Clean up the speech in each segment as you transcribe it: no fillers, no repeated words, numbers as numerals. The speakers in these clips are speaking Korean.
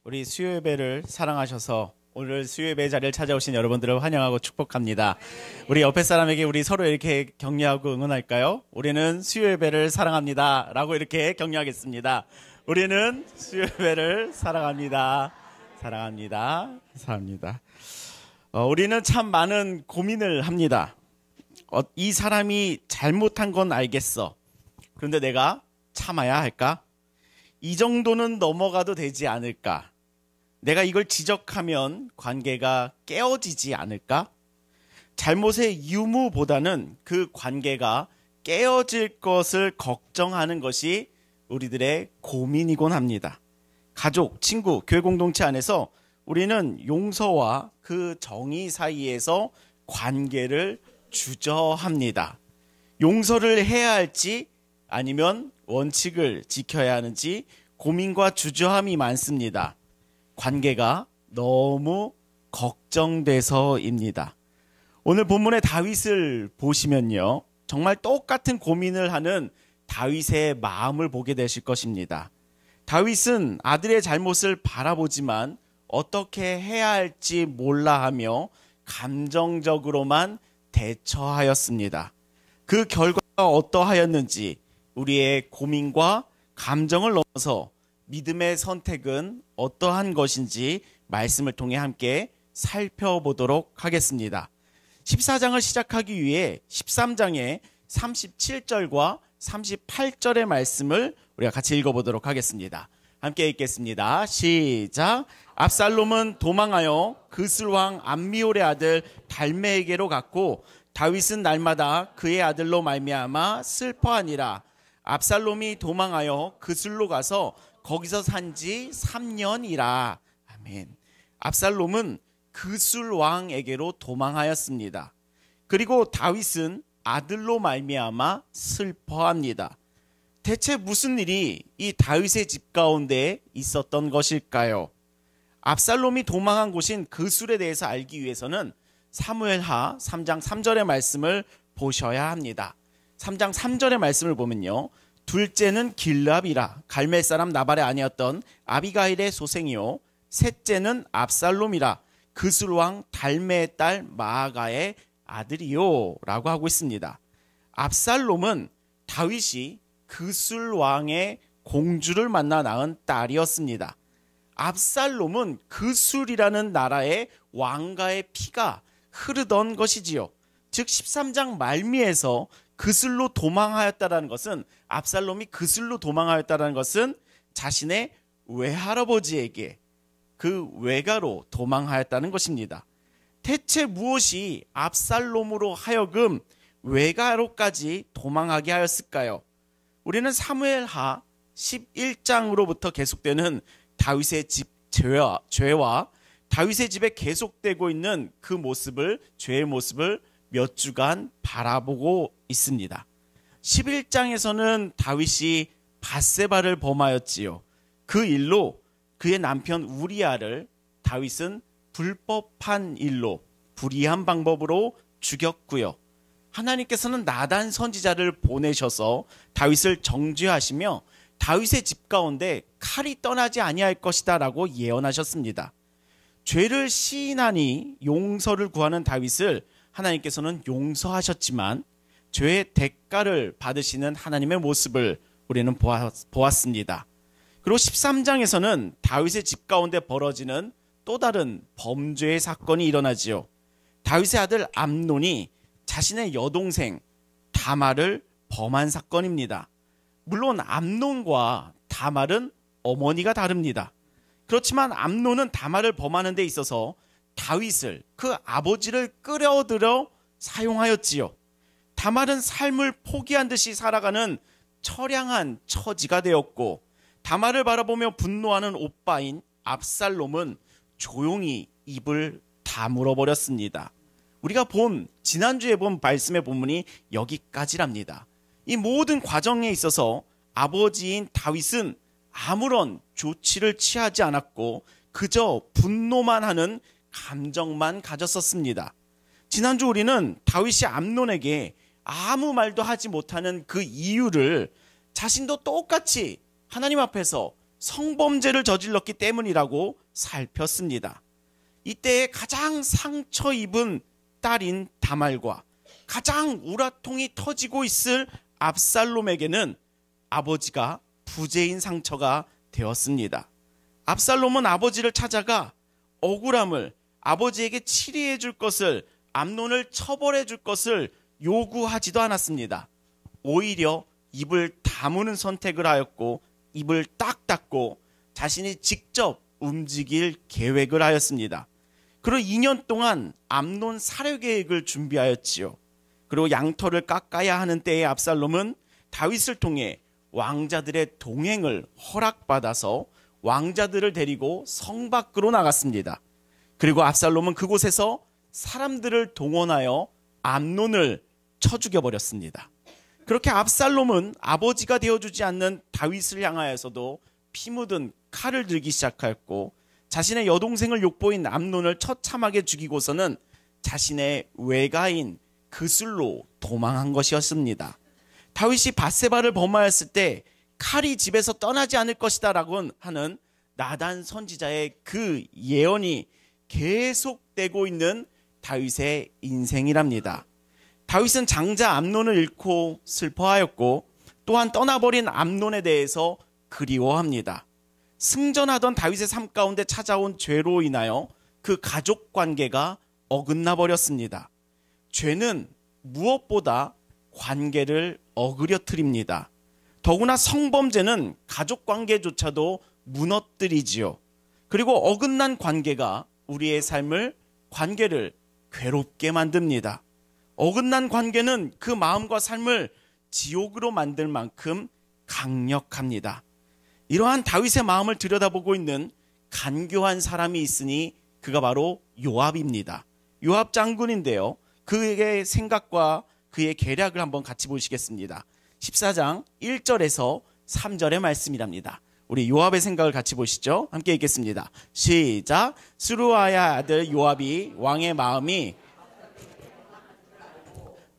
우리 수요예배를 사랑하셔서 오늘 수요예배 자리를 찾아오신 여러분들을 환영하고 축복합니다. 우리 옆에 사람에게 우리 서로 이렇게 격려하고 응원할까요? 우리는 수요예배를 사랑합니다 라고 이렇게 격려하겠습니다. 우리는 수요예배를 사랑합니다. 사랑합니다. 사랑합니다. 우리는 참 많은 고민을 합니다. 이 사람이 잘못한 건 알겠어. 그런데 내가 참아야 할까? 이 정도는 넘어가도 되지 않을까? 내가 이걸 지적하면 관계가 깨어지지 않을까? 잘못의 유무보다는 그 관계가 깨어질 것을 걱정하는 것이 우리들의 고민이곤 합니다. 가족, 친구, 교회 공동체 안에서 우리는 용서와 그 정의 사이에서 관계를 주저합니다. 용서를 해야 할지 아니면 원칙을 지켜야 하는지 고민과 주저함이 많습니다. 관계가 너무 걱정돼서입니다. 오늘 본문의 다윗을 보시면요, 정말 똑같은 고민을 하는 다윗의 마음을 보게 되실 것입니다. 다윗은 아들의 잘못을 바라보지만 어떻게 해야 할지 몰라 하며 감정적으로만 대처하였습니다. 그 결과가 어떠하였는지 우리의 고민과 감정을 넘어서 믿음의 선택은 어떠한 것인지 말씀을 통해 함께 살펴보도록 하겠습니다. 14장을 시작하기 위해 13장의 37절과 38절의 말씀을 우리가 같이 읽어보도록 하겠습니다. 함께 읽겠습니다. 시작. 압살롬은 도망하여 그슬왕 암미올의 아들 달메에게로 갔고 다윗은 날마다 그의 아들로 말미암아 슬퍼하니라. 압살롬이 도망하여 그슬로 가서 거기서 산지 3년이라. 아멘. 압살롬은 그술 왕에게로 도망하였습니다. 그리고 다윗은 아들로 말미암아 슬퍼합니다. 대체 무슨 일이 이 다윗의 집 가운데 있었던 것일까요? 압살롬이 도망한 곳인 그술에 대해서 알기 위해서는 사무엘하 3장 3절의 말씀을 보셔야 합니다. 3장 3절의 말씀을 보면요, 둘째는 길랍이라 갈멜 사람 나발의 아내였던 아비가일의 소생이요, 셋째는 압살롬이라 그술 왕 달메의 딸 마아가의 아들이요 라고 하고 있습니다. 압살롬은 다윗이 그술 왕의 공주를 만나 낳은 딸이었습니다. 압살롬은 그술이라는 나라의 왕가의 피가 흐르던 것이지요. 즉 13장 말미에서 그술로 도망하였다는 것은, 압살롬이 그술로 도망하였다는 것은 자신의 외할아버지에게 그 외가로 도망하였다는 것입니다. 대체 무엇이 압살롬으로 하여금 외가로까지 도망하게 하였을까요? 우리는 사무엘하 11장으로부터 계속되는 다윗의 집 죄와 다윗의 집에 계속되고 있는 그 모습을, 죄의 모습을 몇 주간 바라보고 있습니다. 11장에서는 다윗이 밧세바를 범하였지요. 그 일로 그의 남편 우리아를 다윗은 불법한 일로, 불의한 방법으로 죽였고요. 하나님께서는 나단 선지자를 보내셔서 다윗을 정죄하시며 다윗의 집 가운데 칼이 떠나지 아니할 것이다 라고 예언하셨습니다. 죄를 시인하니 용서를 구하는 다윗을 하나님께서는 용서하셨지만 죄의 대가를 받으시는 하나님의 모습을 우리는 보았습니다. 그리고 13장에서는 다윗의 집 가운데 벌어지는 또 다른 범죄의 사건이 일어나지요. 다윗의 아들 암논이 자신의 여동생 다말을 범한 사건입니다. 물론 암논과 다말은 어머니가 다릅니다. 그렇지만 암논은 다말을 범하는 데 있어서 다윗을, 그 아버지를 끌어들여 사용하였지요. 다말은 삶을 포기한 듯이 살아가는 처량한 처지가 되었고, 다말을 바라보며 분노하는 오빠인 압살롬은 조용히 입을 다물어 버렸습니다. 우리가 지난주에 본 말씀의 본문이 여기까지랍니다. 이 모든 과정에 있어서 아버지인 다윗은 아무런 조치를 취하지 않았고 그저 분노만 하는 감정만 가졌었습니다. 지난주 우리는 다윗이 암논에게 아무 말도 하지 못하는 그 이유를 자신도 똑같이 하나님 앞에서 성범죄를 저질렀기 때문이라고 살폈습니다. 이때 가장 상처 입은 딸인 다말과 가장 우라통이 터지고 있을 압살롬에게는 아버지가 부재인 상처가 되었습니다. 압살롬은 아버지를 찾아가 억울함을, 아버지에게 치리해 줄 것을, 암논을 처벌해 줄 것을 요구하지도 않았습니다. 오히려 입을 다무는 선택을 하였고 입을 딱 닫고 자신이 직접 움직일 계획을 하였습니다. 그리고 2년 동안 암논 살해 계획을 준비하였지요. 그리고 양털을 깎아야 하는 때에 압살롬은 다윗을 통해 왕자들의 동행을 허락받아서 왕자들을 데리고 성 밖으로 나갔습니다. 그리고 압살롬은 그곳에서 사람들을 동원하여 암논을 쳐 죽여버렸습니다. 그렇게 압살롬은 아버지가 되어주지 않는 다윗을 향하여서도 피 묻은 칼을 들기 시작하였고 자신의 여동생을 욕보인 암논을 처참하게 죽이고서는 자신의 외가인 그술로 도망한 것이었습니다. 다윗이 밧세바를 범하였을 때 칼이 집에서 떠나지 않을 것이다 라고 하는 나단 선지자의 그 예언이 계속되고 있는 다윗의 인생이랍니다. 다윗은 장자 암논을 잃고 슬퍼하였고 또한 떠나버린 암논에 대해서 그리워합니다. 승전하던 다윗의 삶 가운데 찾아온 죄로 인하여 그 가족 관계가 어긋나 버렸습니다. 죄는 무엇보다 관계를 어그려뜨립니다. 더구나 성범죄는 가족 관계조차도 무너뜨리지요. 그리고 어긋난 관계가 우리의 관계를 괴롭게 만듭니다. 어긋난 관계는 그 마음과 삶을 지옥으로 만들 만큼 강력합니다. 이러한 다윗의 마음을 들여다보고 있는 간교한 사람이 있으니 그가 바로 요압입니다. 요압 장군인데요. 그의 생각과 그의 계략을 한번 같이 보시겠습니다. 14장 1절에서 3절의 말씀이랍니다. 우리 요압의 생각을 같이 보시죠. 함께 읽겠습니다. 시작. 스루아의 아들 요압이 왕의 마음이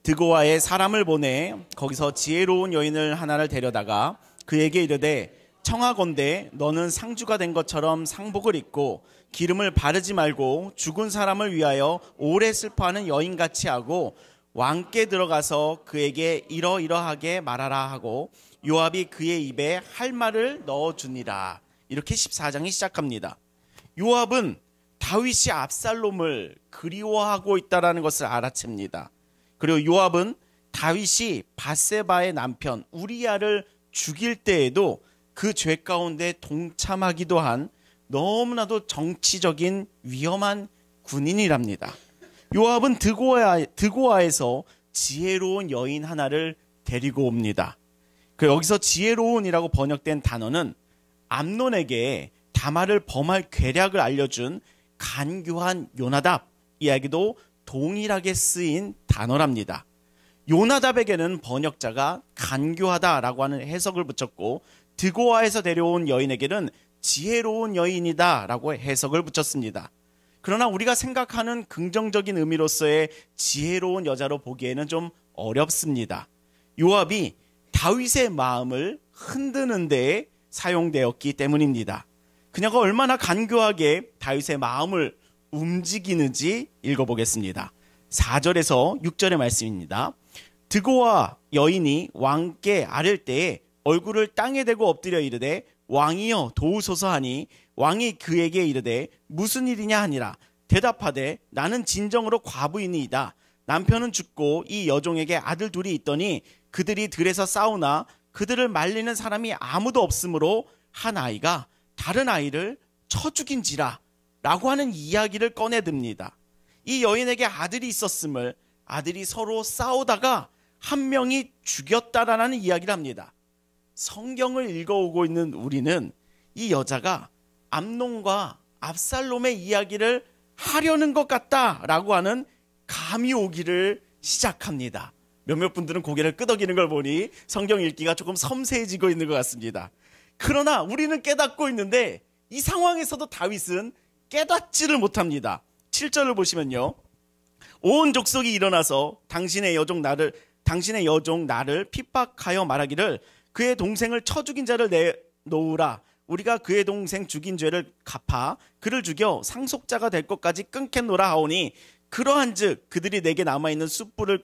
드고아에 사람을 보내 거기서 지혜로운 여인을 하나를 데려다가 그에게 이르되 청하건대 너는 상주가 된 것처럼 상복을 입고 기름을 바르지 말고 죽은 사람을 위하여 오래 슬퍼하는 여인같이 하고 왕께 들어가서 그에게 이러이러하게 말하라 하고 요압이 그의 입에 할 말을 넣어주니라. 이렇게 14장이 시작합니다. 요압은 다윗이 압살롬을 그리워하고 있다는 것을 알아챕니다. 그리고 요압은 다윗이 밧세바의 남편 우리야를 죽일 때에도 그 죄 가운데 동참하기도 한 너무나도 정치적인 위험한 군인이랍니다. 요압은 드고아에서 지혜로운 여인 하나를 데리고 옵니다. 여기서 지혜로운이라고 번역된 단어는 암논에게 다말을 범할 계략을 알려준 간교한 요나답 이야기도 동일하게 쓰인 단어랍니다. 요나답에게는 번역자가 간교하다라고 하는 해석을 붙였고 드고아에서 데려온 여인에게는 지혜로운 여인이다라고 해석을 붙였습니다. 그러나 우리가 생각하는 긍정적인 의미로서의 지혜로운 여자로 보기에는 좀 어렵습니다. 요압이 다윗의 마음을 흔드는 데에 사용되었기 때문입니다. 그녀가 얼마나 간교하게 다윗의 마음을 움직이는지 읽어보겠습니다. 4절에서 6절의 말씀입니다. 드고아 여인이 왕께 아랠 때에 얼굴을 땅에 대고 엎드려 이르되 왕이여 도우소서 하니 왕이 그에게 이르되 무슨 일이냐 하니라. 대답하되 나는 진정으로 과부이니이다. 남편은 죽고 이 여종에게 아들 둘이 있더니 그들이 들에서 싸우나 그들을 말리는 사람이 아무도 없으므로 한 아이가 다른 아이를 쳐 죽인지라 라고 하는 이야기를 꺼내듭니다. 이 여인에게 아들이 있었음을 아들이 서로 싸우다가 한 명이 죽였다라는 이야기를 합니다. 성경을 읽어오고 있는 우리는 이 여자가 암논과 압살롬의 이야기를 하려는 것 같다라고 하는 감이 오기를 시작합니다. 몇몇 분들은 고개를 끄덕이는 걸 보니 성경 읽기가 조금 섬세해지고 있는 것 같습니다. 그러나 우리는 깨닫고 있는데 이 상황에서도 다윗은 깨닫지를 못합니다. 7절을 보시면요. 온 족속이 일어나서 당신의 여종 나를 핍박하여 말하기를 그의 동생을 쳐 죽인 자를 내놓으라. 우리가 그의 동생 죽인 죄를 갚아 그를 죽여 상속자가 될 것까지 끊겠노라 하오니 그러한즉 그들이 내게 남아있는 숯불을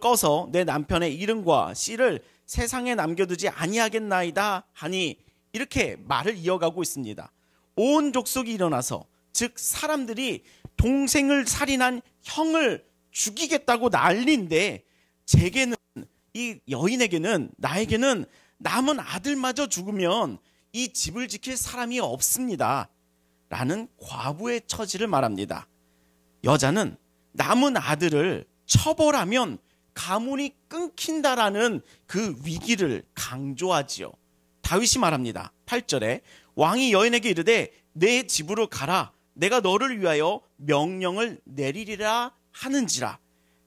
꺼서 내 남편의 이름과 씨를 세상에 남겨두지 아니하겠나이다 하니 이렇게 말을 이어가고 있습니다. 온 족속이 일어나서 즉 사람들이 동생을 살인한 형을 죽이겠다고 난리인데 제게는 이 여인에게는 나에게는 남은 아들마저 죽으면 이 집을 지킬 사람이 없습니다 라는 과부의 처지를 말합니다. 여자는 남은 아들을 처벌하면 가문이 끊긴다라는 그 위기를 강조하지요. 다윗이 말합니다. 8절에 왕이 여인에게 이르되 내 집으로 가라 내가 너를 위하여 명령을 내리리라 하는지라.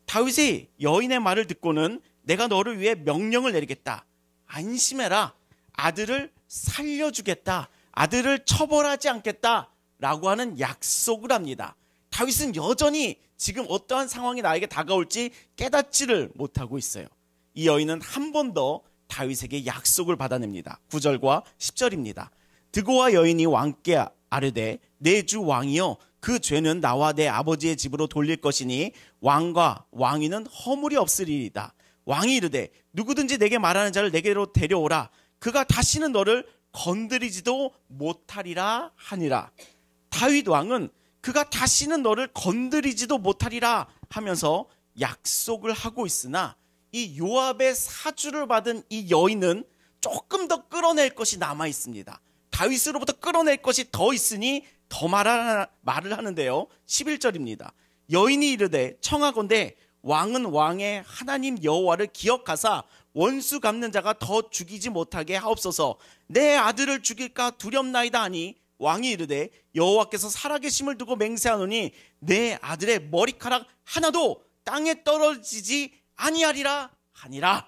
다윗이 여인의 말을 듣고는 내가 너를 위해 명령을 내리겠다. 안심해라. 아들을 살려주겠다. 아들을 처벌하지 않겠다. 라고 하는 약속을 합니다. 다윗은 여전히 지금 어떠한 상황이 나에게 다가올지 깨닫지를 못하고 있어요. 이 여인은 한 번 더 다윗에게 약속을 받아냅니다. 9절과 10절입니다. 드고와 여인이 왕께 아뢰되 내 주 왕이여 그 죄는 나와 내 아버지의 집으로 돌릴 것이니 왕과 왕위는 허물이 없으리이다. 왕이 이르되 누구든지 내게 말하는 자를 내게로 데려오라. 그가 다시는 너를 건드리지도 못하리라 하니라. 다윗 왕은 그가 다시는 너를 건드리지도 못하리라 하면서 약속을 하고 있으나 이 요압의 사주를 받은 이 여인은 조금 더 끌어낼 것이 남아 있습니다. 다윗으로부터 끌어낼 것이 더 있으니 더 말을 하는데요. 11절입니다. 여인이 이르되 청하건대 왕은 왕의 하나님 여호와를 기억하사 원수 갚는 자가 더 죽이지 못하게 하옵소서. 내 아들을 죽일까 두렵나이다 하니 왕이 이르되 여호와께서 살아계심을 두고 맹세하노니 내 아들의 머리카락 하나도 땅에 떨어지지 아니하리라 하니라.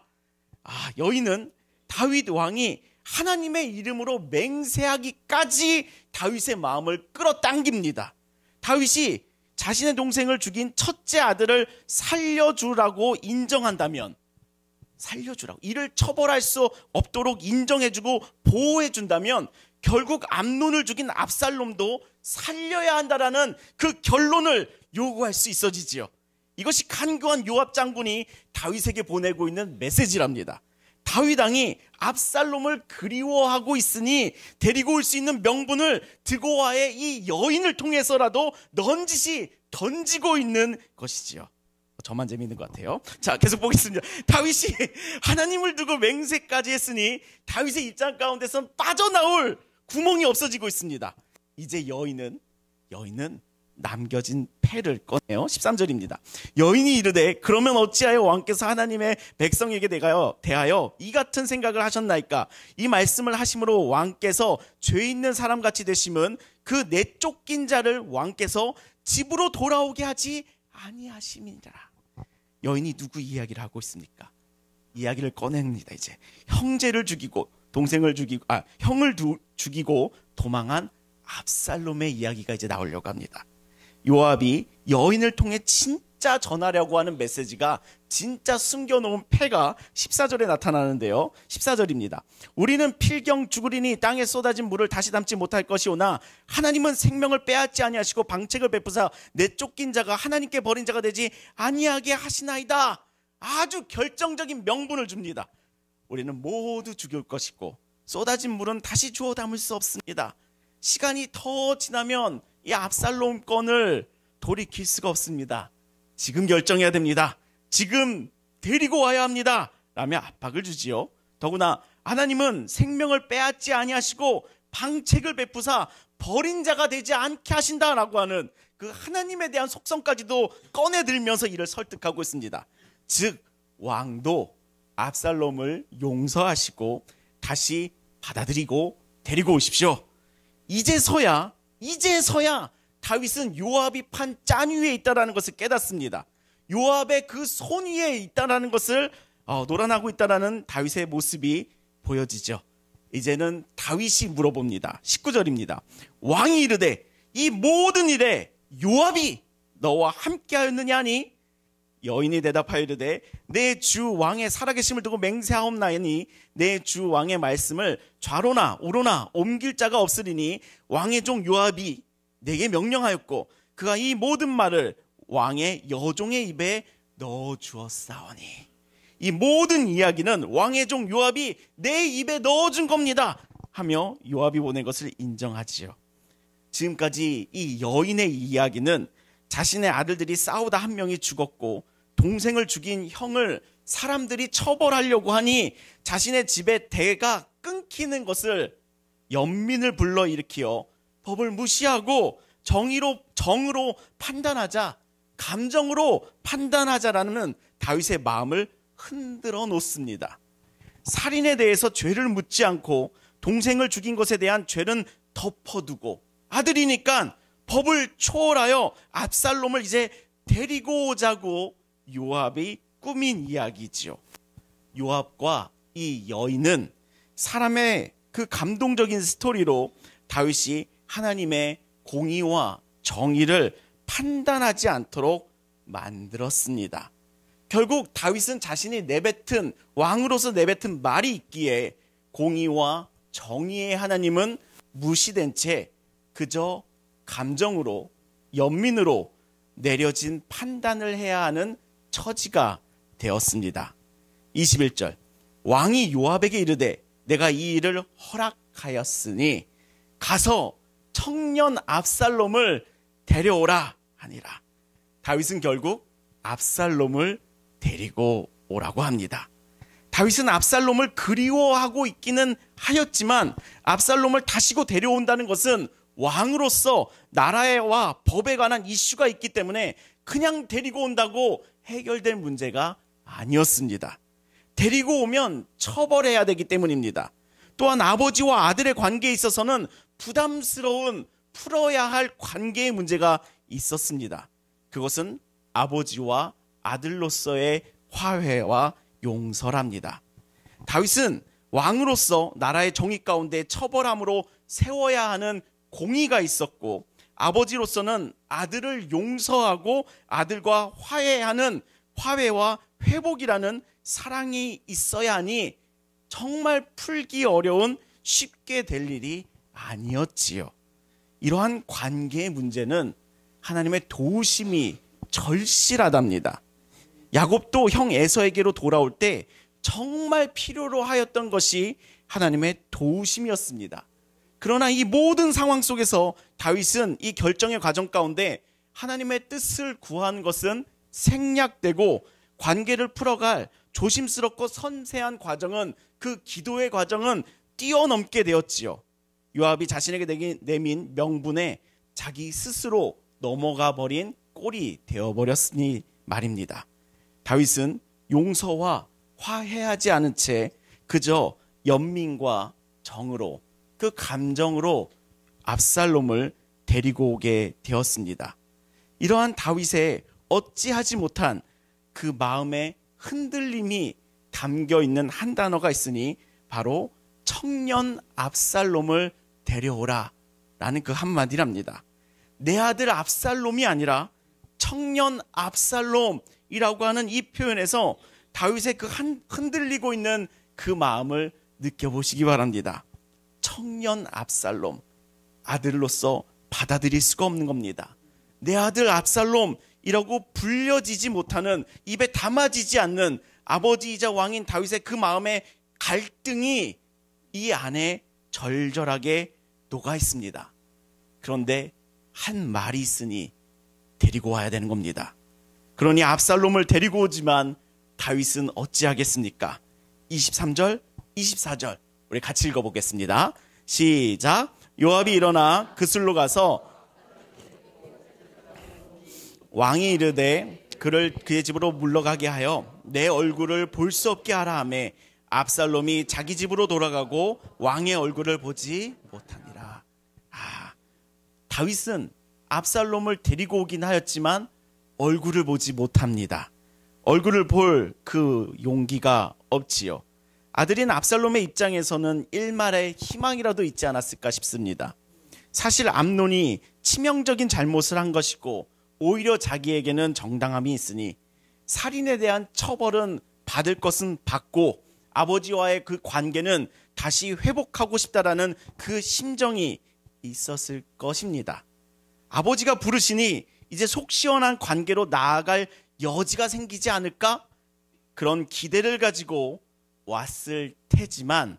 여인은 다윗 왕이 하나님의 이름으로 맹세하기까지 다윗의 마음을 끌어당깁니다. 다윗이 자신의 동생을 죽인 첫째 아들을 살려주라고 인정한다면 살려주라고 이를 처벌할 수 없도록 인정해주고 보호해준다면 결국 암논을 죽인 압살롬도 살려야 한다라는 그 결론을 요구할 수 있어지지요. 이것이 간교한 요압 장군이 다윗에게 보내고 있는 메시지랍니다. 다윗 왕이 압살롬을 그리워하고 있으니 데리고 올 수 있는 명분을 드고와의 이 여인을 통해서라도 넌지시 던지고 있는 것이지요. 저만 재미있는 것 같아요. 자, 계속 보겠습니다. 다윗이 하나님을 두고 맹세까지 했으니 다윗의 입장 가운데선 빠져나올 구멍이 없어지고 있습니다. 이제 여인은 남겨진 패를 꺼내요. 13절입니다. 여인이 이르되 그러면 어찌하여 왕께서 하나님의 백성에게 대하여 이 같은 생각을 하셨나이까? 이 말씀을 하심으로 왕께서 죄 있는 사람같이 되심은 그 내쫓긴 자를 왕께서 집으로 돌아오게 하지 아니하심이니라. 여인이 누구 이야기를 하고 있습니까? 이야기를 꺼냅니다. 이제 형제를 죽이고 형을 죽이고 도망한 압살롬의 이야기가 이제 나오려고 합니다. 요압이 여인을 통해 진짜 전하려고 하는 메시지가 진짜 숨겨놓은 패가 14절에 나타나는데요. 14절입니다. 우리는 필경 죽으리니 땅에 쏟아진 물을 다시 담지 못할 것이오나 하나님은 생명을 빼앗지 아니하시고 방책을 베푸사 내쫓긴 자가 하나님께 버린 자가 되지 아니하게 하시나이다. 아주 결정적인 명분을 줍니다. 우리는 모두 죽일 것이고 쏟아진 물은 다시 주워 담을 수 없습니다. 시간이 더 지나면 이 압살롬 건을 돌이킬 수가 없습니다. 지금 결정해야 됩니다. 지금 데리고 와야 합니다. 라며 압박을 주지요. 더구나 하나님은 생명을 빼앗지 아니하시고 방책을 베푸사 버린 자가 되지 않게 하신다라고 하는 그 하나님에 대한 속성까지도 꺼내들면서 이를 설득하고 있습니다. 즉 왕도 압살롬을 용서하시고 다시 받아들이고 데리고 오십시오. 이제서야 다윗은 요압이 판 짠 위에 있다는 것을 깨닫습니다. 요압의 그 손 위에 있다는 것을 노란하고 있다는 다윗의 모습이 보여지죠. 이제는 다윗이 물어봅니다. 19절입니다. 왕이 이르되 이 모든 일에 요압이 너와 함께하였느냐 하니 여인이 대답하여 이르되 내 주 왕의 살아계심을 두고 맹세하옵나이니 내 주 왕의 말씀을 좌로나 우로나 옮길 자가 없으리니 왕의 종 요압이 내게 명령하였고 그가 이 모든 말을 왕의 여종의 입에 넣어 주었사오니. 이 모든 이야기는 왕의 종 요압이 내 입에 넣어준 겁니다 하며 요압이 보낸 것을 인정하지요. 지금까지 이 여인의 이야기는 자신의 아들들이 싸우다 한 명이 죽었고 동생을 죽인 형을 사람들이 처벌하려고 하니 자신의 집에 대가 끊기는 것을 연민을 불러일으키어 법을 무시하고 정으로 판단하자, 감정으로 판단하자라는 다윗의 마음을 흔들어 놓습니다. 살인에 대해서 죄를 묻지 않고 동생을 죽인 것에 대한 죄는 덮어두고 아들이니까 법을 초월하여 압살롬을 이제 데리고 오자고 요압이 꾸민 이야기지요. 요압과 이 여인은 사람의 그 감동적인 스토리로 다윗이 하나님의 공의와 정의를 판단하지 않도록 만들었습니다. 결국 다윗은 자신이 왕으로서 내뱉은 말이 있기에 공의와 정의의 하나님은 무시된 채 그저 감정으로, 연민으로 내려진 판단을 해야 하는 처지가 되었습니다. 21절 왕이 요압에게 이르되 내가 이 일을 허락하였으니 가서 청년 압살롬을 데려오라 하니라. 다윗은 결국 압살롬을 데리고 오라고 합니다. 다윗은 압살롬을 그리워하고 있기는 하였지만 압살롬을 다시고 데려온다는 것은 왕으로서 나라와 법에 관한 이슈가 있기 때문에 그냥 데리고 온다고 해결될 문제가 아니었습니다. 데리고 오면 처벌해야 되기 때문입니다. 또한 아버지와 아들의 관계에 있어서는 부담스러운 풀어야 할 관계의 문제가 있었습니다. 그것은 아버지와 아들로서의 화해와 용서랍니다. 다윗은 왕으로서 나라의 정의 가운데 처벌함으로 세워야 하는 공의가 있었고 아버지로서는 아들을 용서하고 아들과 화해하는 화해와 회복이라는 사랑이 있어야 하니 정말 풀기 어려운 쉽게 될 일이 아니었지요. 이러한 관계의 문제는 하나님의 도우심이 절실하답니다. 야곱도 형 에서에게로 돌아올 때 정말 필요로 하였던 것이 하나님의 도우심이었습니다. 그러나 이 모든 상황 속에서 다윗은 이 결정의 과정 가운데 하나님의 뜻을 구한 것은 생략되고 관계를 풀어갈 조심스럽고 섬세한 과정은 그 기도의 과정은 뛰어넘게 되었지요. 요압이 자신에게 내민 명분에 자기 스스로 넘어가 버린 꼴이 되어버렸으니 말입니다. 다윗은 용서와 화해하지 않은 채 그저 연민과 정으로 그 감정으로 압살롬을 데리고 오게 되었습니다. 이러한 다윗의 어찌하지 못한 그 마음의 흔들림이 담겨 있는 한 단어가 있으니 바로 청년 압살롬을 데려오라 라는 그 한마디랍니다. 내 아들 압살롬이 아니라 청년 압살롬이라고 하는 이 표현에서 다윗의 그 흔들리고 있는 그 마음을 느껴보시기 바랍니다. 청년 압살롬, 아들로서 받아들일 수가 없는 겁니다. 내 아들 압살롬이라고 불려지지 못하는, 입에 담아지지 않는 아버지이자 왕인 다윗의 그 마음의 갈등이 이 안에 절절하게 녹아 있습니다. 그런데 한 말이 있으니 데리고 와야 되는 겁니다. 그러니 압살롬을 데리고 오지만 다윗은 어찌하겠습니까? 23절, 24절 우리 같이 읽어보겠습니다. 시작. 요압이 일어나 그술로 가서 왕이 이르되 그를 그의 집으로 물러가게 하여 내 얼굴을 볼 수 없게 하라 하매 압살롬이 자기 집으로 돌아가고 왕의 얼굴을 보지 못하니라. 다윗은 압살롬을 데리고 오긴 하였지만 얼굴을 보지 못합니다. 얼굴을 볼 그 용기가 없지요. 아들인 압살롬의 입장에서는 일말의 희망이라도 있지 않았을까 싶습니다. 사실 암논이 치명적인 잘못을 한 것이고 오히려 자기에게는 정당함이 있으니 살인에 대한 처벌은 받을 것은 받고 아버지와의 그 관계는 다시 회복하고 싶다라는 그 심정이 있었을 것입니다. 아버지가 부르시니 이제 속 시원한 관계로 나아갈 여지가 생기지 않을까? 그런 기대를 가지고 왔을 테지만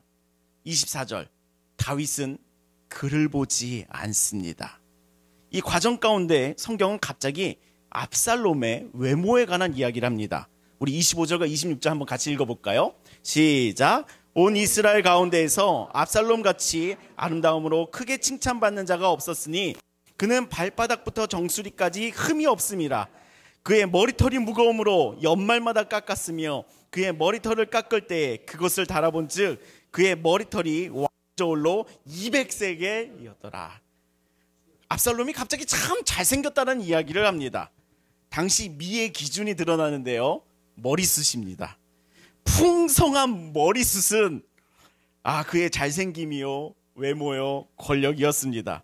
24절, 다윗은 그를 보지 않습니다. 이 과정 가운데 성경은 갑자기 압살롬의 외모에 관한 이야기를 합니다. 우리 25절과 26절 한번 같이 읽어볼까요? 시작. 온 이스라엘 가운데에서 압살롬 같이 아름다움으로 크게 칭찬받는 자가 없었으니 그는 발바닥부터 정수리까지 흠이 없음이라. 그의 머리털이 무거움으로 연말마다 깎았으며 그의 머리털을 깎을 때에 그것을 달아본즉 그의 머리털이 저울로 200세겔이었더라. 압살롬이 갑자기 참 잘생겼다는 이야기를 합니다. 당시 미의 기준이 드러나는데요, 머리숱입니다. 풍성한 머리숱은 그의 잘생김이요, 외모요, 권력이었습니다.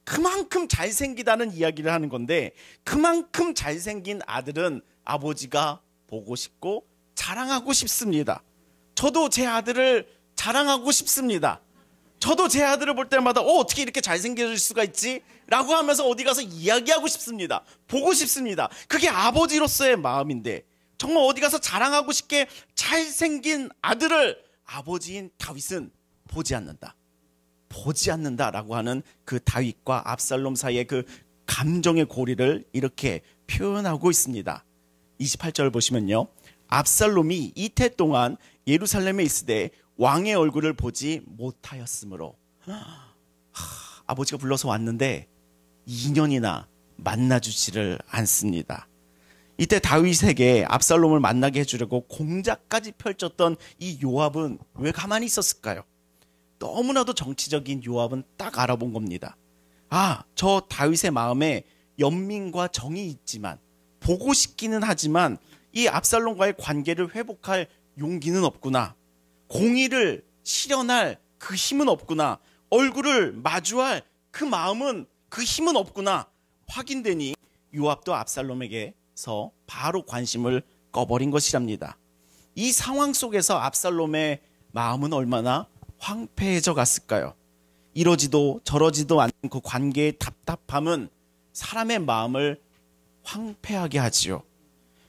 그만큼 잘생기다는 이야기를 하는 건데, 그만큼 잘생긴 아들은 아버지가 보고 싶고 자랑하고 싶습니다. 저도 제 아들을 자랑하고 싶습니다. 저도 제 아들을 볼 때마다 어떻게 이렇게 잘생길 수가 있지? 라고 하면서 어디 가서 이야기하고 싶습니다. 보고 싶습니다. 그게 아버지로서의 마음인데 정말 어디 가서 자랑하고 싶게 잘생긴 아들을 아버지인 다윗은 보지 않는다. 보지 않는다라고 하는 그 다윗과 압살롬 사이의 그 감정의 고리를 이렇게 표현하고 있습니다. 28절 보시면요, 압살롬이 이태 동안 예루살렘에 있으되 왕의 얼굴을 보지 못하였으므로. 아버지가 불러서 왔는데 2년이나 만나주지를 않습니다. 이때 다윗에게 압살롬을 만나게 해주려고 공작까지 펼쳤던 이 요압은 왜 가만히 있었을까요? 너무나도 정치적인 요압은 딱 알아본 겁니다. 저 다윗의 마음에 연민과 정이 있지만, 보고 싶기는 하지만 이 압살롬과의 관계를 회복할 용기는 없구나. 공의를 실현할 그 힘은 없구나. 얼굴을 마주할 그 마음은, 그 힘은 없구나. 확인되니 요압도 압살롬에게서 바로 관심을 꺼버린 것이랍니다. 이 상황 속에서 압살롬의 마음은 얼마나 황폐해져 갔을까요? 이러지도 저러지도 않는 그 관계의 답답함은 사람의 마음을 황폐하게 하지요.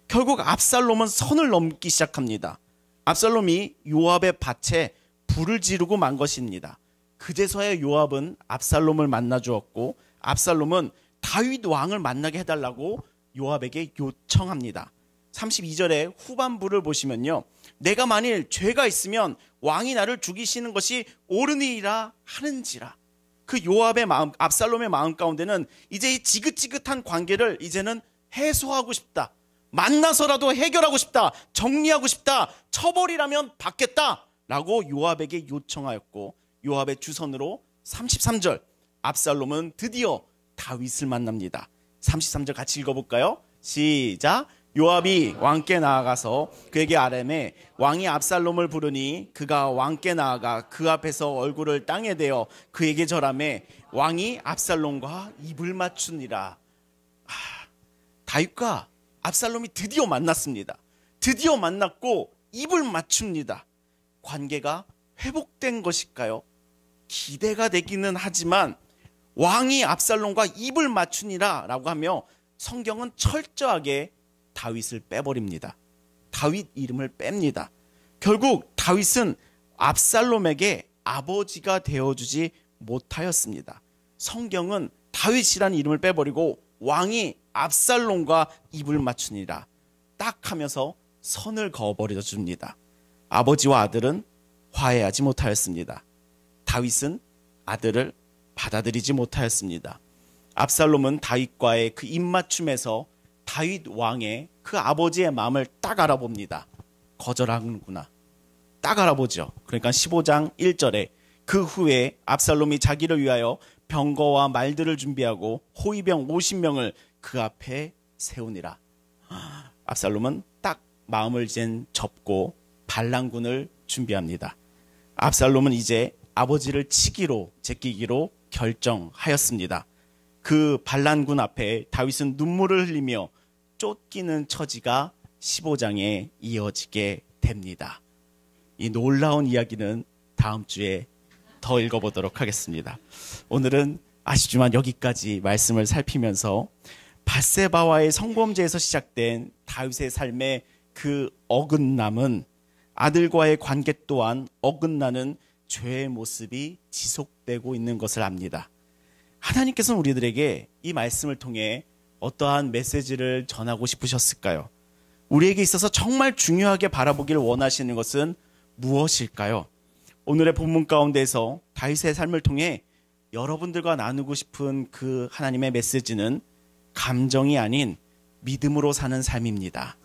결국 압살롬은 선을 넘기 시작합니다. 압살롬이 요압의 밭에 불을 지르고 만 것입니다. 그제서야 요압은 압살롬을 만나 주었고 압살롬은 다윗 왕을 만나게 해달라고 요압에게 요청합니다. 32절의 후반부를 보시면요, 내가 만일 죄가 있으면 왕이 나를 죽이시는 것이 옳으니라 하는지라. 그 요압의 마음, 압살롬의 마음 가운데는 이제 이 지긋지긋한 관계를 이제는 해소하고 싶다. 만나서라도 해결하고 싶다. 정리하고 싶다. 처벌이라면 받겠다. 라고 요압에게 요청하였고, 요압의 주선으로 33절, 압살롬은 드디어 다윗을 만납니다. 33절 같이 읽어볼까요? 시작. 요압이 왕께 나아가서 그에게 아뢰매 왕이 압살롬을 부르니 그가 왕께 나아가 그 앞에서 얼굴을 땅에 대어 그에게 절하매 왕이 압살롬과 입을 맞추니라. 다윗과 압살롬이 드디어 만났습니다. 드디어 만났고 입을 맞춥니다. 관계가 회복된 것일까요? 기대가 되기는 하지만 왕이 압살롬과 입을 맞추니라 라고 하며 성경은 철저하게 다윗을 빼버립니다. 다윗 이름을 뺍니다. 결국 다윗은 압살롬에게 아버지가 되어주지 못하였습니다. 성경은 다윗이라는 이름을 빼버리고 왕이 압살롬과 입을 맞추니라 딱 하면서 선을 그어버려 줍니다. 아버지와 아들은 화해하지 못하였습니다. 다윗은 아들을 받아들이지 못하였습니다. 압살롬은 다윗과의 그 입맞춤에서 다윗 왕의 그 아버지의 마음을 딱 알아봅니다. 거절하는구나. 딱 알아보죠. 그러니까 15장 1절에 그 후에 압살롬이 자기를 위하여 병거와 말들을 준비하고 호위병 50명을 그 앞에 세우니라. 압살롬은 딱 마음을 이젠 접고 반란군을 준비합니다. 압살롬은 이제 아버지를 치기로 제끼기로 결정하였습니다. 그 반란군 앞에 다윗은 눈물을 흘리며 쫓기는 처지가 15장에 이어지게 됩니다. 이 놀라운 이야기는 다음 주에 더 읽어보도록 하겠습니다. 오늘은 아쉽지만 여기까지 말씀을 살피면서 밧세바와의 성범죄에서 시작된 다윗의 삶의 그 어긋남은 아들과의 관계 또한 어긋나는 죄의 모습이 지속되고 있는 것을 압니다. 하나님께서는 우리들에게 이 말씀을 통해 어떠한 메시지를 전하고 싶으셨을까요? 우리에게 있어서 정말 중요하게 바라보기를 원하시는 것은 무엇일까요? 오늘의 본문 가운데서 다윗의 삶을 통해 여러분들과 나누고 싶은 그 하나님의 메시지는 감정이 아닌 믿음으로 사는 삶입니다.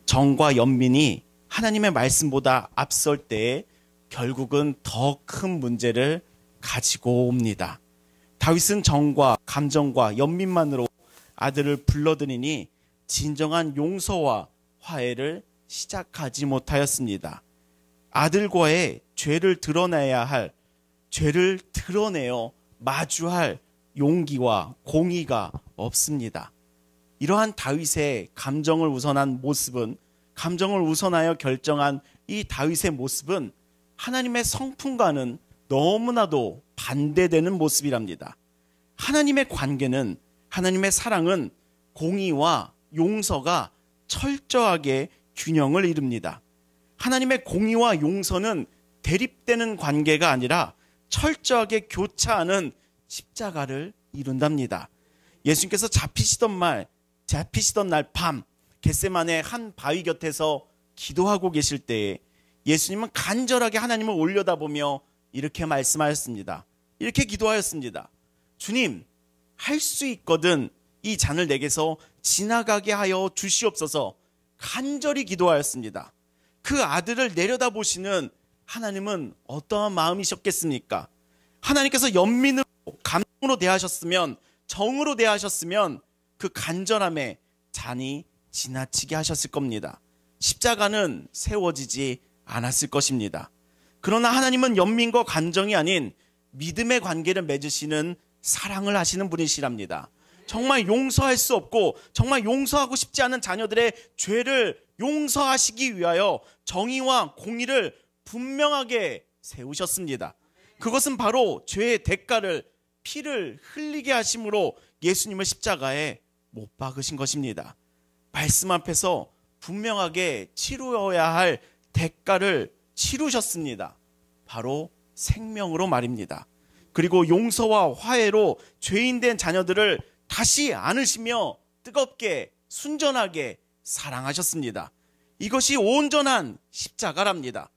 정과 연민이 하나님의 말씀보다 앞설 때에 결국은 더 큰 문제를 가지고 옵니다. 다윗은 정과 감정과 연민만으로 아들을 불러들이니 진정한 용서와 화해를 시작하지 못하였습니다. 아들과의 죄를 드러내야 할, 죄를 드러내어 마주할 용기와 공의가 없습니다. 이러한 다윗의 감정을 우선한 모습은, 감정을 우선하여 결정한 이 다윗의 모습은 하나님의 성품과는 너무나도 반대되는 모습이랍니다. 하나님의 관계는, 하나님의 사랑은 공의와 용서가 철저하게 균형을 이룹니다. 하나님의 공의와 용서는 대립되는 관계가 아니라 철저하게 교차하는 십자가를 이룬답니다. 예수님께서 잡히시던 날 밤 겟세마네 한 바위 곁에서 기도하고 계실 때에 예수님은 간절하게 하나님을 올려다보며 이렇게 말씀하였습니다. 이렇게 기도하였습니다. 주님, 할 수 있거든 이 잔을 내게서 지나가게 하여 주시옵소서. 간절히 기도하였습니다. 그 아들을 내려다보시는 하나님은 어떠한 마음이셨겠습니까? 하나님께서 연민으로, 감동으로 대하셨으면, 정으로 대하셨으면 그 간절함에 잔이 지나치게 하셨을 겁니다. 십자가는 세워지지 않았을 것입니다. 그러나 하나님은 연민과 감정이 아닌 믿음의 관계를 맺으시는 사랑을 하시는 분이시랍니다. 정말 용서할 수 없고 정말 용서하고 싶지 않은 자녀들의 죄를 용서하시기 위하여 정의와 공의를 분명하게 세우셨습니다. 그것은 바로 죄의 대가를, 피를 흘리게 하심으로 예수님을 십자가에 못 박으신 것입니다. 말씀 앞에서 분명하게 치루어야 할 대가를 치루셨습니다. 바로 생명으로 말입니다. 그리고 용서와 화해로 죄인된 자녀들을 다시 안으시며 뜨겁게 순전하게 사랑하셨습니다. 이것이 온전한 십자가랍니다.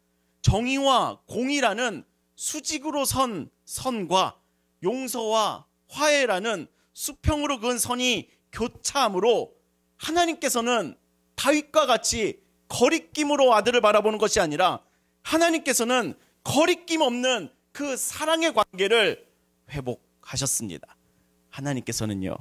정의와 공의라는 수직으로 선 선과 용서와 화해라는 수평으로 그은 선이 교차함으로 하나님께서는 다윗과 같이 거리낌으로 아들을 바라보는 것이 아니라 하나님께서는 거리낌 없는 그 사랑의 관계를 회복하셨습니다. 하나님께서는요,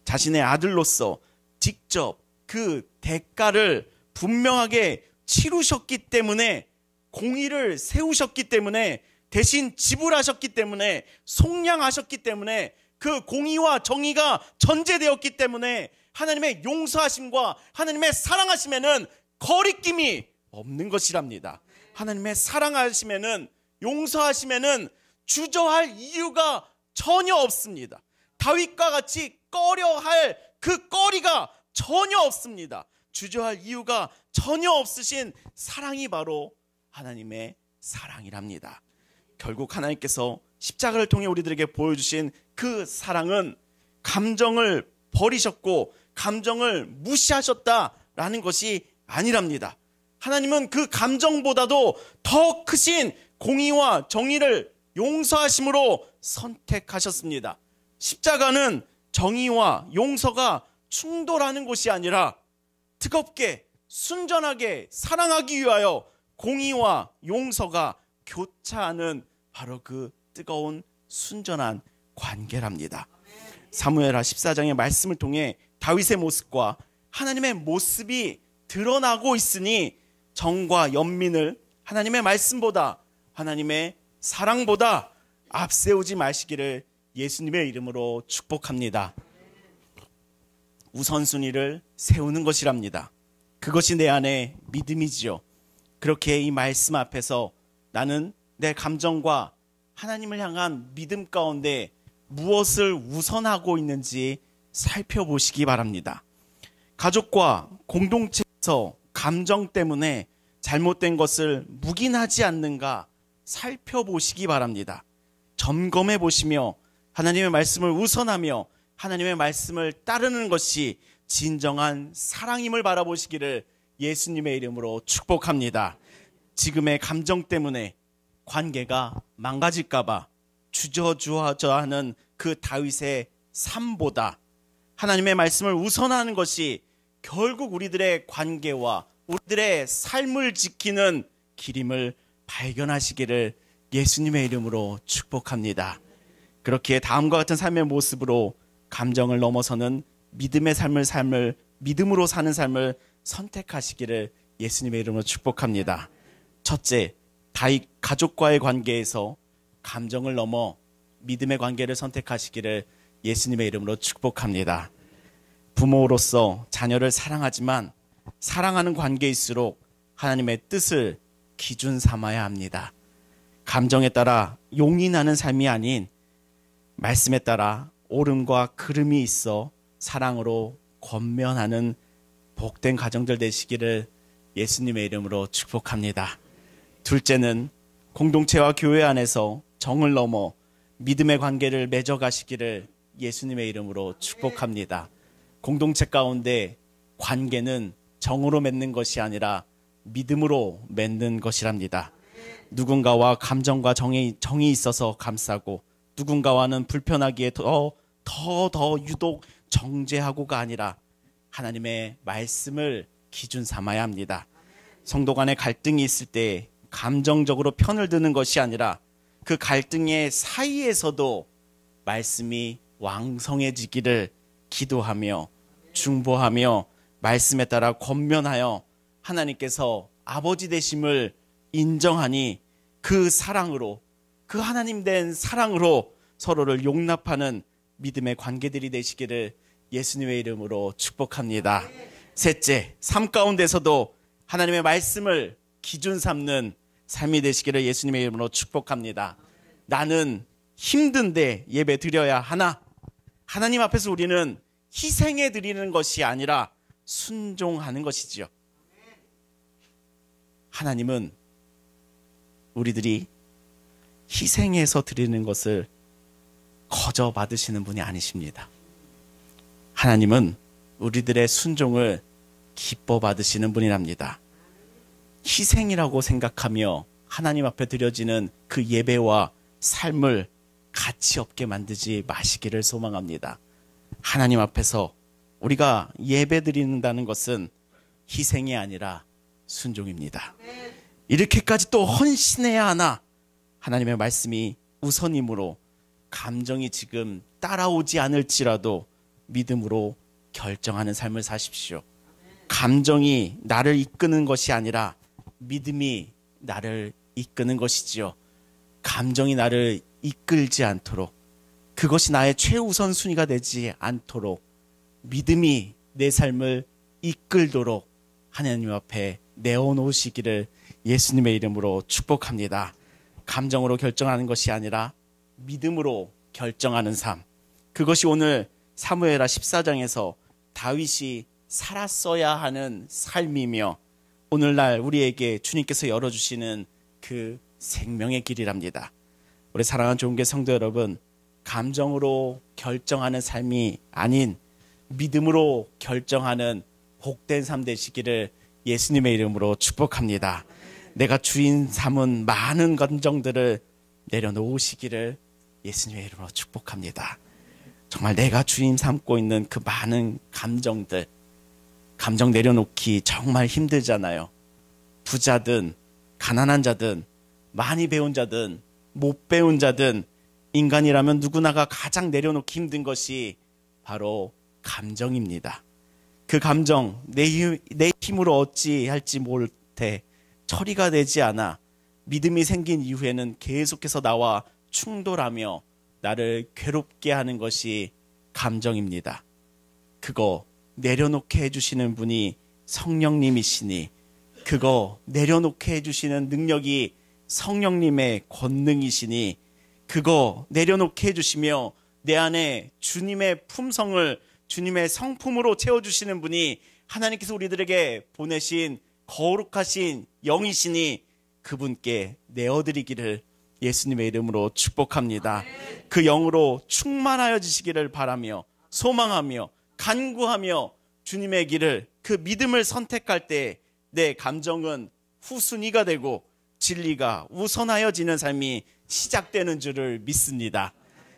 자신의 아들로서 직접 그 대가를 분명하게 치루셨기 때문에, 공의를 세우셨기 때문에, 대신 지불하셨기 때문에, 속량하셨기 때문에, 그 공의와 정의가 전제되었기 때문에 하나님의 용서하심과 하나님의 사랑하심에는 거리낌이 없는 것이랍니다. 하나님의 사랑하심에는, 용서하심에는 주저할 이유가 전혀 없습니다. 다윗과 같이 꺼려할 그 꺼리가 전혀 없습니다. 주저할 이유가 전혀 없으신 사랑이 바로 하나님의 사랑이랍니다. 결국 하나님께서 십자가를 통해 우리들에게 보여주신 그 사랑은 감정을 버리셨고 감정을 무시하셨다라는 것이 아니랍니다. 하나님은 그 감정보다도 더 크신 공의와 정의를 용서하심으로 선택하셨습니다. 십자가는 정의와 용서가 충돌하는 곳이 아니라 뜨겁게 순전하게 사랑하기 위하여 공의와 용서가 교차하는 바로 그 뜨거운 순전한 관계랍니다. 사무엘하 14장의 말씀을 통해 다윗의 모습과 하나님의 모습이 드러나고 있으니 정과 연민을 하나님의 말씀보다, 하나님의 사랑보다 앞세우지 마시기를 예수님의 이름으로 축복합니다. 우선순위를 세우는 것이랍니다. 그것이 내 안에 믿음이지요. 그렇게 이 말씀 앞에서 나는 내 감정과 하나님을 향한 믿음 가운데 무엇을 우선하고 있는지 살펴보시기 바랍니다. 가족과 공동체에서 감정 때문에 잘못된 것을 묵인하지 않는가 살펴보시기 바랍니다. 점검해 보시며 하나님의 말씀을 우선하며 하나님의 말씀을 따르는 것이 진정한 사랑임을 바라보시기를 예수님의 이름으로 축복합니다. 지금의 감정 때문에 관계가 망가질까봐 주저주저하는 그 다윗의 삶보다 하나님의 말씀을 우선하는 것이 결국 우리들의 관계와 우리들의 삶을 지키는 길임을 발견하시기를 예수님의 이름으로 축복합니다. 그렇기에 다음과 같은 삶의 모습으로 감정을 넘어서는 믿음의 삶을 믿음으로 사는 삶을 선택하시기를 예수님의 이름으로 축복합니다. 첫째, 다윗 가족과의 관계에서 감정을 넘어 믿음의 관계를 선택하시기를 예수님의 이름으로 축복합니다. 부모로서 자녀를 사랑하지만 사랑하는 관계일수록 하나님의 뜻을 기준 삼아야 합니다. 감정에 따라 용인하는 삶이 아닌 말씀에 따라 옳음과 그름이 있어 사랑으로 권면하는 복된 가정들 되시기를 예수님의 이름으로 축복합니다. 둘째는 공동체와 교회 안에서 정을 넘어 믿음의 관계를 맺어가시기를 예수님의 이름으로 축복합니다. 공동체 가운데 관계는 정으로 맺는 것이 아니라 믿음으로 맺는 것이랍니다. 누군가와 감정과 정이 있어서 감싸고 누군가와는 불편하기에 더 유독 정죄하고가 아니라 하나님의 말씀을 기준 삼아야 합니다. 성도 간의 갈등이 있을 때 감정적으로 편을 드는 것이 아니라 그 갈등의 사이에서도 말씀이 왕성해지기를 기도하며 중보하며 말씀에 따라 권면하여 하나님께서 아버지 되심을 인정하니 그 사랑으로 그 하나님 된 사랑으로 서로를 용납하는 믿음의 관계들이 되시기를 예수님의 이름으로 축복합니다. 셋째, 삶 가운데서도 하나님의 말씀을 기준 삼는 삶이 되시기를 예수님의 이름으로 축복합니다. 나는 힘든데 예배 드려야 하나? 하나님 앞에서 우리는 희생해 드리는 것이 아니라 순종하는 것이지요. 하나님은 우리들이 희생해서 드리는 것을 거저 받으시는 분이 아니십니다. 하나님은 우리들의 순종을 기뻐 받으시는 분이랍니다. 희생이라고 생각하며 하나님 앞에 드려지는 그 예배와 삶을 가치 없게 만들지 마시기를 소망합니다. 하나님 앞에서 우리가 예배 드린다는 것은 희생이 아니라 순종입니다. 이렇게까지 또 헌신해야 하나? 하나님의 말씀이 우선이므로 감정이 지금 따라오지 않을지라도 믿음으로 결정하는 삶을 사십시오. 감정이 나를 이끄는 것이 아니라 믿음이 나를 이끄는 것이지요. 감정이 나를 이끌지 않도록, 그것이 나의 최우선 순위가 되지 않도록 믿음이 내 삶을 이끌도록 하나님 앞에 내어놓으시기를 예수님의 이름으로 축복합니다. 감정으로 결정하는 것이 아니라 믿음으로 결정하는 삶, 그것이 오늘 사무엘하 14장에서 다윗이 살았어야 하는 삶이며 오늘날 우리에게 주님께서 열어주시는 그 생명의 길이랍니다. 우리 사랑하는 좋은교회 성도 여러분, 감정으로 결정하는 삶이 아닌 믿음으로 결정하는 복된 삶 되시기를 예수님의 이름으로 축복합니다. 내가 주인 삼은 많은 감정들을 내려놓으시기를 예수님의 이름으로 축복합니다. 정말 내가 주인 삼고 있는 그 많은 감정들, 감정 내려놓기 정말 힘들잖아요. 부자든 가난한 자든 많이 배운 자든 못 배운 자든 인간이라면 누구나가 가장 내려놓기 힘든 것이 바로 감정입니다. 그 감정, 내 힘으로 어찌 할지 못해 처리가 되지 않아 믿음이 생긴 이후에는 계속해서 나와 충돌하며 나를 괴롭게 하는 것이 감정입니다. 그거 내려놓게 해주시는 분이 성령님이시니 그거 내려놓게 해주시는 능력이 성령님의 권능이시니 그거 내려놓게 해주시며 내 안에 주님의 품성을 주님의 성품으로 채워주시는 분이 하나님께서 우리들에게 보내신 거룩하신 영이시니 그분께 내어드리기를 예수님의 이름으로 축복합니다. 그 영으로 충만하여 지시기를 바라며 소망하며 간구하며 주님의 길을 그 믿음을 선택할 때 내 감정은 후순위가 되고 진리가 우선하여지는 삶이 시작되는 줄을 믿습니다.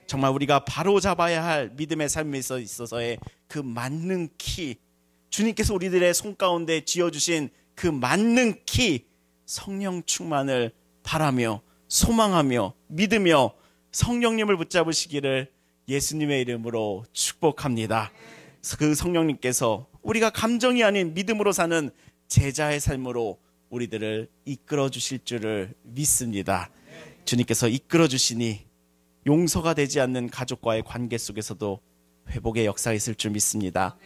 정말 우리가 바로 잡아야 할 믿음의 삶에 있어서의 그 맞는 키, 주님께서 우리들의 손 가운데 쥐어주신 그 맞는 키, 성령 충만을 바라며 소망하며 믿으며 성령님을 붙잡으시기를 예수님의 이름으로 축복합니다. 그 성령님께서 우리가 감정이 아닌 믿음으로 사는 제자의 삶으로 우리들을 이끌어 주실 줄을 믿습니다. 주님께서 이끌어 주시니 용서가 되지 않는 가족과의 관계 속에서도 회복의 역사가 있을 줄 믿습니다.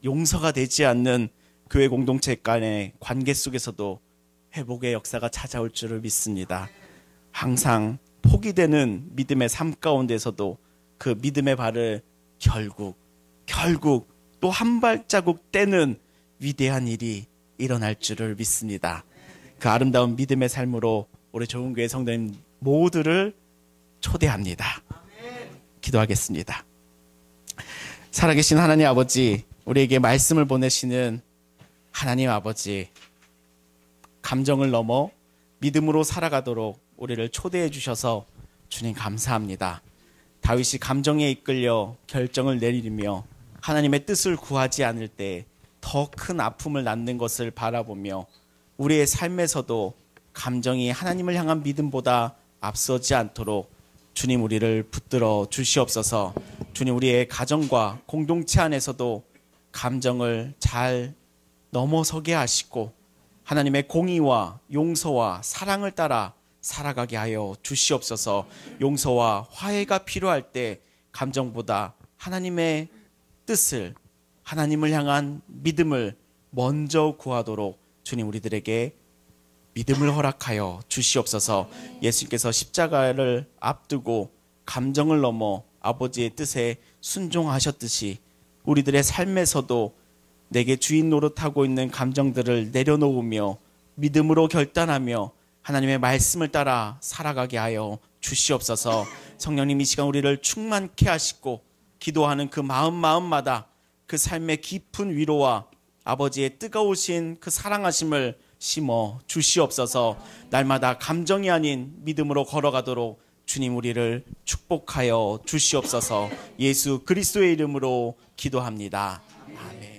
용서가 되지 않는 교회 공동체 간의 관계 속에서도 회복의 역사가 찾아올 줄을 믿습니다. 항상 포기되는 믿음의 삶 가운데서도 그 믿음의 발을 결국 또 한 발자국 떼는 위대한 일이 일어날 줄을 믿습니다. 그 아름다운 믿음의 삶으로 우리 좋은교회 성도님 모두를 초대합니다. 기도하겠습니다. 살아계신 하나님 아버지, 우리에게 말씀을 보내시는 하나님 아버지, 감정을 넘어 믿음으로 살아가도록 우리를 초대해 주셔서 주님 감사합니다. 다윗이 감정에 이끌려 결정을 내리며 하나님의 뜻을 구하지 않을 때 더 큰 아픔을 낳는 것을 바라보며 우리의 삶에서도 감정이 하나님을 향한 믿음보다 앞서지 않도록 주님 우리를 붙들어 주시옵소서. 주님 우리의 가정과 공동체 안에서도 감정을 잘 넘어서게 하시고 하나님의 공의와 용서와 사랑을 따라 살아가게 하여 주시옵소서. 용서와 화해가 필요할 때 감정보다 하나님의 뜻을, 하나님을 향한 믿음을 먼저 구하도록 주님 우리들에게 믿음을 허락하여 주시옵소서. 예수님께서 십자가를 앞두고 감정을 넘어 아버지의 뜻에 순종하셨듯이 우리들의 삶에서도 내게 주인 노릇하고 있는 감정들을 내려놓으며 믿음으로 결단하며 하나님의 말씀을 따라 살아가게 하여 주시옵소서. 성령님 이 시간 우리를 충만케 하시고 기도하는 그 마음마다 그 삶의 깊은 위로와 아버지의 뜨거우신 그 사랑하심을 심어 주시옵소서. 날마다 감정이 아닌 믿음으로 걸어가도록 주님 우리를 축복하여 주시옵소서. 예수 그리스도의 이름으로 기도합니다. 아멘.